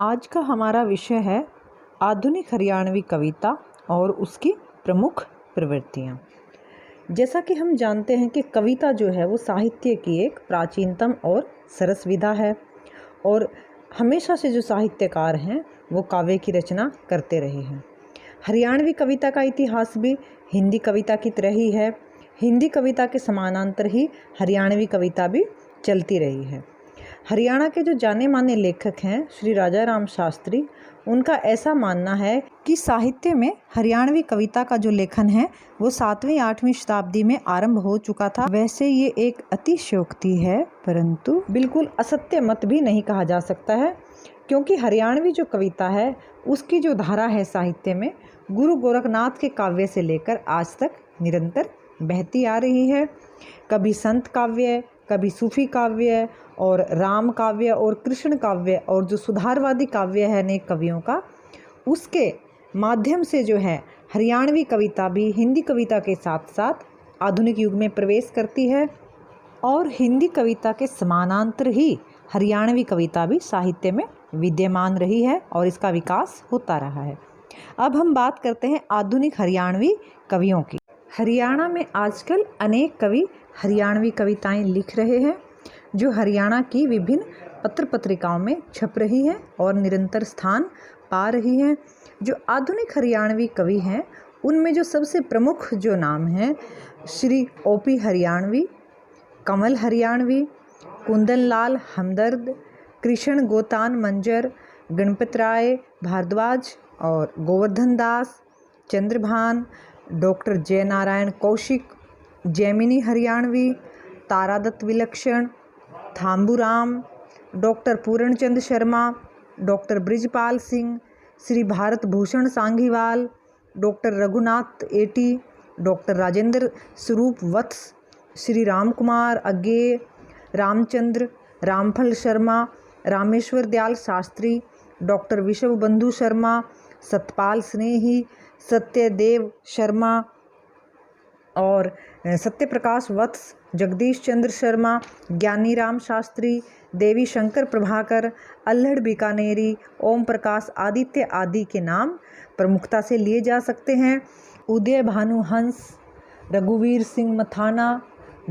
आज का हमारा विषय है आधुनिक हरियाणवी कविता और उसकी प्रमुख प्रवृत्तियाँ। जैसा कि हम जानते हैं कि कविता जो है वो साहित्य की एक प्राचीनतम और सरस विधा है और हमेशा से जो साहित्यकार हैं वो काव्य की रचना करते रहे हैं। हरियाणवी कविता का इतिहास भी हिंदी कविता की तरह ही है। हिंदी कविता के समानांतर ही हरियाणवी कविता भी चलती रही है। हरियाणा के जो जाने माने लेखक हैं श्री राजा राम शास्त्री, उनका ऐसा मानना है कि साहित्य में हरियाणवी कविता का जो लेखन है वो 7वीं-8वीं शताब्दी में आरंभ हो चुका था। वैसे ये एक अतिशयोक्ति है, परंतु बिल्कुल असत्य मत भी नहीं कहा जा सकता है, क्योंकि हरियाणवी जो कविता है उसकी जो धारा है साहित्य में गुरु गोरखनाथ के काव्य से लेकर आज तक निरंतर बहती आ रही है। कभी संत काव्य, कभी सूफी काव्य और राम काव्य और कृष्ण काव्य और जो सुधारवादी काव्य है अनेक कवियों का, उसके माध्यम से जो है हरियाणवी कविता भी हिंदी कविता के साथ साथ आधुनिक युग में प्रवेश करती है और हिंदी कविता के समानांतर ही हरियाणवी कविता भी साहित्य में विद्यमान रही है और इसका विकास होता रहा है। अब हम बात करते हैं आधुनिक हरियाणवी कवियों की। हरियाणा में आजकल अनेक कवि हरियाणवी कविताएं लिख रहे हैं जो हरियाणा की विभिन्न पत्र पत्रिकाओं में छप रही हैं और निरंतर स्थान पा रही हैं। जो आधुनिक हरियाणवी कवि हैं उनमें जो सबसे प्रमुख जो नाम हैं श्री ओपी हरियाणवी, कमल हरियाणवी, कुंदन लाल हमदर्द, कृष्ण गोतान मंजर, गणपत राय भारद्वाज और Govardhan Das, Chandrabhan, doctor Jaynarayan Kaushik, Jaimini Haryanvi, Taradutt Vilakshan, Thamburam, doctor Purnachand Sharma, doctor Brijpal Singh, Shri Bharat Bhushan Sanghiwal, doctor Raghunath Eti, doctor Rajendra Swaroop Vats, Shri Ram Kumar Agye, Ramchandra, Ramphal Sharma, Rameshwar Dayal Shastri, doctor Vishwa Bandhu Sharma, Satpal स्नेही, सत्यदेव शर्मा और सत्यप्रकाश वत्स, जगदीश चंद्र शर्मा, ज्ञानी राम शास्त्री, देवी शंकर प्रभाकर, अल्हड़ बीकानेरी, ओम प्रकाश आदित्य आदि के नाम प्रमुखता से लिए जा सकते हैं। उदय भानु हंस, रघुवीर सिंह मथाना,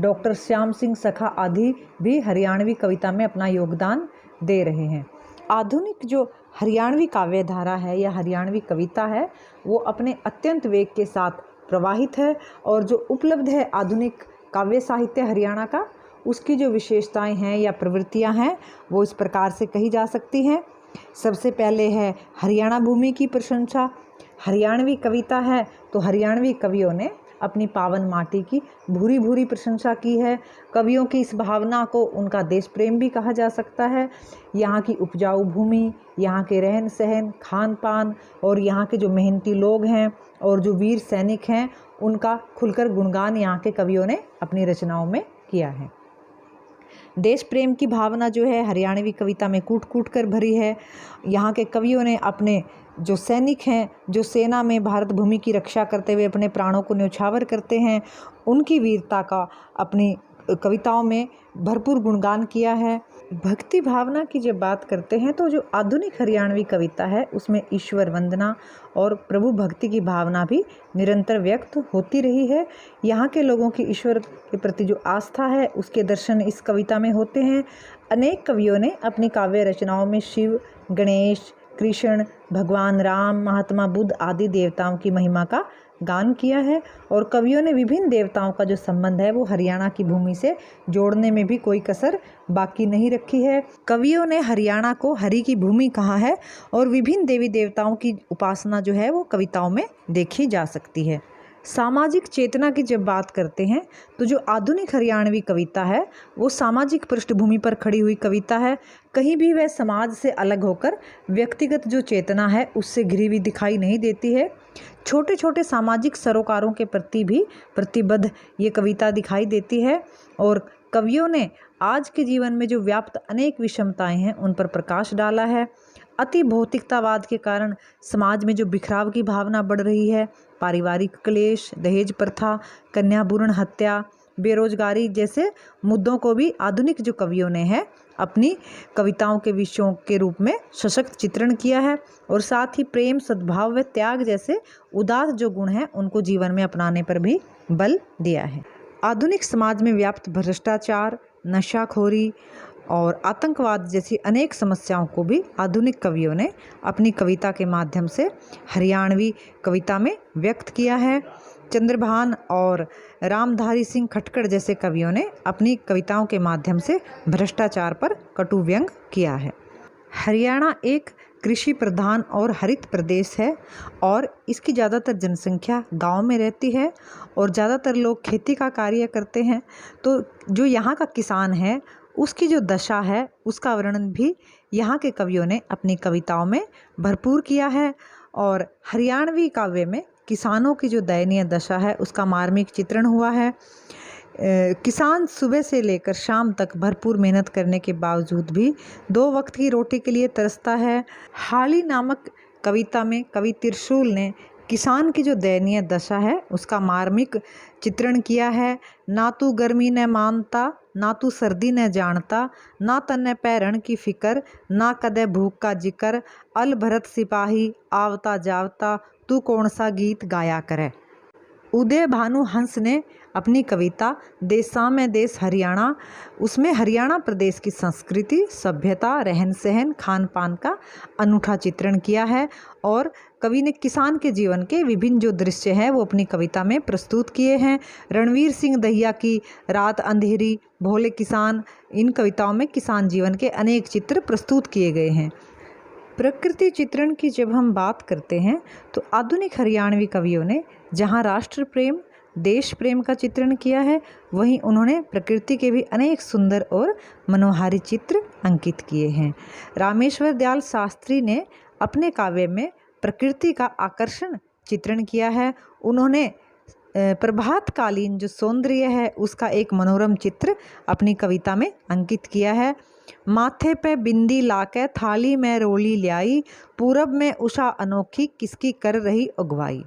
डॉक्टर श्याम सिंह सखा आदि भी हरियाणवी कविता में अपना योगदान दे रहे हैं। आधुनिक जो हरियाणवी काव्य धारा है या हरियाणवी कविता है वो अपने अत्यंत वेग के साथ प्रवाहित है और जो उपलब्ध है आधुनिक काव्य साहित्य हरियाणा का, उसकी जो विशेषताएं हैं या प्रवृत्तियां हैं वो इस प्रकार से कही जा सकती हैं। सबसे पहले है हरियाणा भूमि की प्रशंसा। हरियाणवी कविता है तो हरियाणवी कवियों ने अपनी पावन माटी की भूरी भूरी प्रशंसा की है। कवियों की इस भावना को उनका देश प्रेम भी कहा जा सकता है। यहाँ की उपजाऊ भूमि, यहाँ के रहन सहन, खान पान और यहाँ के जो मेहनती लोग हैं और जो वीर सैनिक हैं उनका खुलकर गुणगान यहाँ के कवियों ने अपनी रचनाओं में किया है। देश प्रेम की भावना जो है हरियाणवी कविता में कूट कूट कर भरी है। यहाँ के कवियों ने अपने जो सैनिक हैं, जो सेना में भारत भूमि की रक्षा करते हुए अपने प्राणों को न्यौछावर करते हैं, उनकी वीरता का अपनी कविताओं में भरपूर गुणगान किया है। भक्ति भावना की जब बात करते हैं तो जो आधुनिक हरियाणवी कविता है उसमें ईश्वर वंदना और प्रभु भक्ति की भावना भी निरंतर व्यक्त होती रही है। यहाँ के लोगों की ईश्वर के प्रति जो आस्था है उसके दर्शन इस कविता में होते हैं। अनेक कवियों ने अपनी काव्य रचनाओं में शिव, गणेश, कृष्ण, भगवान राम, महात्मा बुद्ध आदि देवताओं की महिमा का गान किया है और कवियों ने विभिन्न देवताओं का जो संबंध है वो हरियाणा की भूमि से जोड़ने में भी कोई कसर बाकी नहीं रखी है। कवियों ने हरियाणा को हरि की भूमि कहा है और विभिन्न देवी देवताओं की उपासना जो है वो कविताओं में देखी जा सकती है। सामाजिक चेतना की जब बात करते हैं तो जो आधुनिक हरियाणवी कविता है वो सामाजिक पृष्ठभूमि पर खड़ी हुई कविता है। कहीं भी वह समाज से अलग होकर व्यक्तिगत जो चेतना है उससे घिरी हुई दिखाई नहीं देती है। छोटे छोटे सामाजिक सरोकारों के प्रति भी प्रतिबद्ध ये कविता दिखाई देती है और कवियों ने आज के जीवन में जो व्याप्त अनेक विषमताएं हैं उन पर प्रकाश डाला है। अति भौतिकतावाद के कारण समाज में जो बिखराव की भावना बढ़ रही है, पारिवारिक क्लेश, दहेज प्रथा, कन्या भ्रूण हत्या बेरोजगारी जैसे मुद्दों को भी आधुनिक जो कवियों ने है अपनी कविताओं के विषयों के रूप में सशक्त चित्रण किया है। और साथ ही प्रेम, सद्भाव व त्याग जैसे उदार जो गुण हैं उनको जीवन में अपनाने पर भी बल दिया है। आधुनिक समाज में व्याप्त भ्रष्टाचार, नशाखोरी और आतंकवाद जैसी अनेक समस्याओं को भी आधुनिक कवियों ने अपनी कविता के माध्यम से हरियाणवी कविता में व्यक्त किया है। चंद्रभान और रामधारी सिंह खटकड़ जैसे कवियों ने अपनी कविताओं के माध्यम से भ्रष्टाचार पर कटु व्यंग किया है। हरियाणा एक कृषि प्रधान और हरित प्रदेश है और इसकी ज़्यादातर जनसंख्या गांव में रहती है और ज़्यादातर लोग खेती का कार्य करते हैं। तो जो यहाँ का किसान है उसकी जो दशा है उसका वर्णन भी यहाँ के कवियों ने अपनी कविताओं में भरपूर किया है। और हरियाणवी काव्य में किसानों की जो दयनीय दशा है उसका मार्मिक चित्रण हुआ है। किसान सुबह से लेकर शाम तक भरपूर मेहनत करने के बावजूद भी 2 वक्त की रोटी के लिए तरसता है। हाली नामक कविता में कवि त्रिशूल ने किसान की जो दयनीय दशा है उसका मार्मिक चित्रण किया है। ना तू गर्मी न मानता, ना तू सर्दी न जानता, ना तन्ने पैरण की फिकर, ना कदे भूख का जिक्र, अल भरत सिपाही आवता जावता, तू कौन सा गीत गाया करे। उदय भानु हंस ने अपनी कविता देशा में देश हरियाणा, उसमें हरियाणा प्रदेश की संस्कृति, सभ्यता, रहन सहन, खान पान का अनूठा चित्रण किया है। और कवि ने किसान के जीवन के विभिन्न जो दृश्य हैं वो अपनी कविता में प्रस्तुत किए हैं। रणवीर सिंह दहिया की रात अंधेरी, भोले किसान, इन कविताओं में किसान जीवन के अनेक चित्र प्रस्तुत किए गए हैं। प्रकृति चित्रण की जब हम बात करते हैं तो आधुनिक हरियाणवी कवियों ने जहाँ राष्ट्र प्रेम, देश प्रेम का चित्रण किया है वहीं उन्होंने प्रकृति के भी अनेक सुंदर और मनोहारी चित्र अंकित किए हैं। रामेश्वर दयाल शास्त्री ने अपने काव्य में प्रकृति का आकर्षण चित्रण किया है। उन्होंने प्रभातकालीन जो सौंदर्य है उसका एक मनोरम चित्र अपनी कविता में अंकित किया है। माथे पे बिंदी लाके थाली में रोली ल्याई, पूरब में उषा अनोखी किसकी कर रही अगुवाई।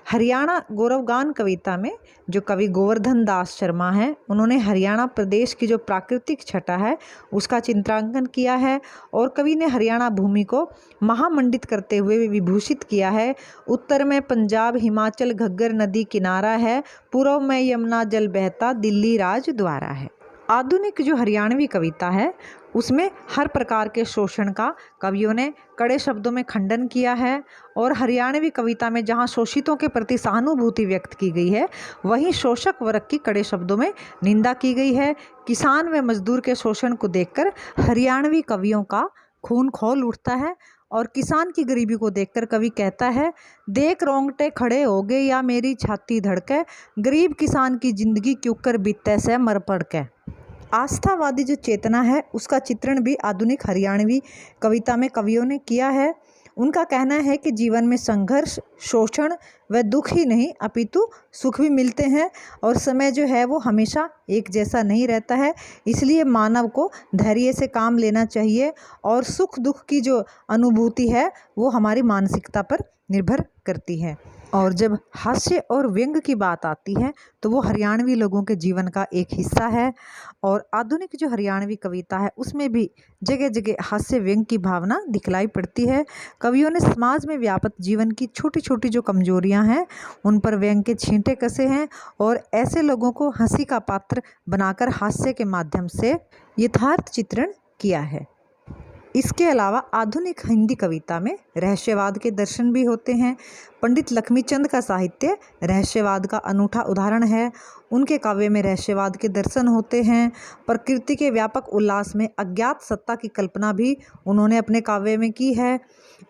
हरियाणा गौरवगान कविता में जो कवि गोवर्धन दास शर्मा हैं उन्होंने हरियाणा प्रदेश की जो प्राकृतिक छटा है उसका चित्रांकन किया है। और कवि ने हरियाणा भूमि को महामंडित करते हुए विभूषित किया है। उत्तर में पंजाब, हिमाचल घग्गर नदी किनारा है, पूर्व में यमुना जल बहता, दिल्ली राज द्वारा है। आधुनिक जो हरियाणवी कविता है उसमें हर प्रकार के शोषण का कवियों ने कड़े शब्दों में खंडन किया है। और हरियाणवी कविता में जहां शोषितों के प्रति सहानुभूति व्यक्त की गई है वहीं शोषक वर्ग की कड़े शब्दों में निंदा की गई है। किसान व मजदूर के शोषण को देखकर हरियाणवी कवियों का खून खौल उठता है। और किसान की गरीबी को देखकर कवि कहता है, देख रोंगटे खड़े हो गए या मेरी छाती धड़के, गरीब किसान की जिंदगी क्यों कर बीते से मर पड़ के। आस्थावादी जो चेतना है उसका चित्रण भी आधुनिक हरियाणवी कविता में कवियों ने किया है। उनका कहना है कि जीवन में संघर्ष, शोषण व दुख ही नहीं अपितु सुख भी मिलते हैं और समय जो है वो हमेशा एक जैसा नहीं रहता है। इसलिए मानव को धैर्य से काम लेना चाहिए और सुख दुख की जो अनुभूति है वो हमारी मानसिकता पर निर्भर करती है। और जब हास्य और व्यंग की बात आती है तो वो हरियाणवी लोगों के जीवन का एक हिस्सा है। और आधुनिक जो हरियाणवी कविता है उसमें भी जगह जगह हास्य व्यंग की भावना दिखलाई पड़ती है। कवियों ने समाज में व्याप्त जीवन की छोटी छोटी जो कमजोरियां हैं उन पर व्यंग के छींटे कसे हैं और ऐसे लोगों को हंसी का पात्र बनाकर हास्य के माध्यम से यथार्थ चित्रण किया है। इसके अलावा आधुनिक हिंदी कविता में रहस्यवाद के दर्शन भी होते हैं। पंडित लक्ष्मीचंद का साहित्य रहस्यवाद का अनूठा उदाहरण है। उनके काव्य में रहस्यवाद के दर्शन होते हैं। प्रकृति के व्यापक उल्लास में अज्ञात सत्ता की कल्पना भी उन्होंने अपने काव्य में की है।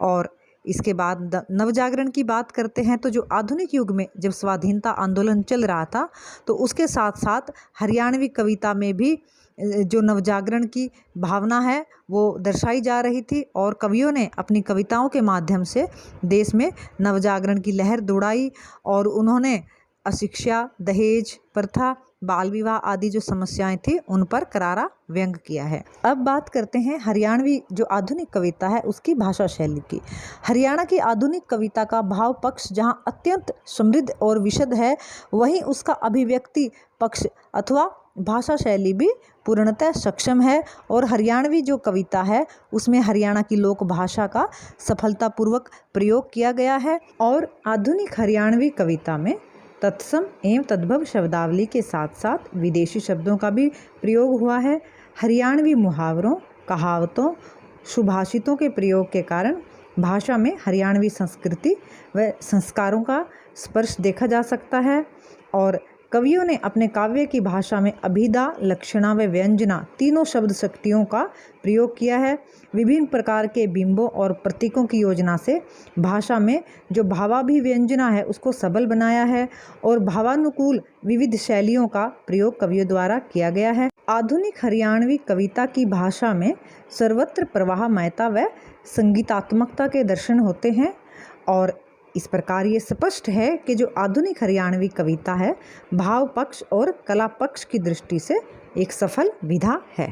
और इसके बाद नवजागरण की बात करते हैं तो जो आधुनिक युग में जब स्वाधीनता आंदोलन चल रहा था तो उसके साथ साथ हरियाणवी कविता में भी जो नवजागरण की भावना है वो दर्शाई जा रही थी और कवियों ने अपनी कविताओं के माध्यम से देश में नवजागरण की लहर दौड़ाई। और उन्होंने अशिक्षा, दहेज प्रथा बाल विवाह आदि जो समस्याएं थी उन पर करारा व्यंग किया है। अब बात करते हैं हरियाणवी जो आधुनिक कविता है उसकी भाषा शैली की। हरियाणा की आधुनिक कविता का भाव पक्ष जहां अत्यंत समृद्ध और विशद है, वहीं उसका अभिव्यक्ति पक्ष अथवा भाषा शैली भी पूर्णतः सक्षम है। और हरियाणवी जो कविता है उसमें हरियाणा की लोक भाषा का सफलतापूर्वक प्रयोग किया गया है। और आधुनिक हरियाणवी कविता में तत्सम एवं तद्भव शब्दावली के साथ साथ विदेशी शब्दों का भी प्रयोग हुआ है। हरियाणवी मुहावरों, कहावतों, सुभाषितों के प्रयोग के कारण भाषा में हरियाणवी संस्कृति व संस्कारों का स्पर्श देखा जा सकता है। और कवियों ने अपने काव्य की भाषा में अभिधा, लक्षणा व व्यंजना तीनों शब्द शक्तियों का प्रयोग किया है। विभिन्न प्रकार के बिंबों और प्रतीकों की योजना से भाषा में जो भावाभिव्यंजना है उसको सबल बनाया है और भावानुकूल विविध शैलियों का प्रयोग कवियों द्वारा किया गया है। आधुनिक हरियाणवी कविता की भाषा में सर्वत्र प्रवाहमयता व संगीतात्मकता के दर्शन होते हैं। और इस प्रकार ये स्पष्ट है कि जो आधुनिक हरियाणवी कविता है भाव पक्ष और कला पक्ष की दृष्टि से एक सफल विधा है।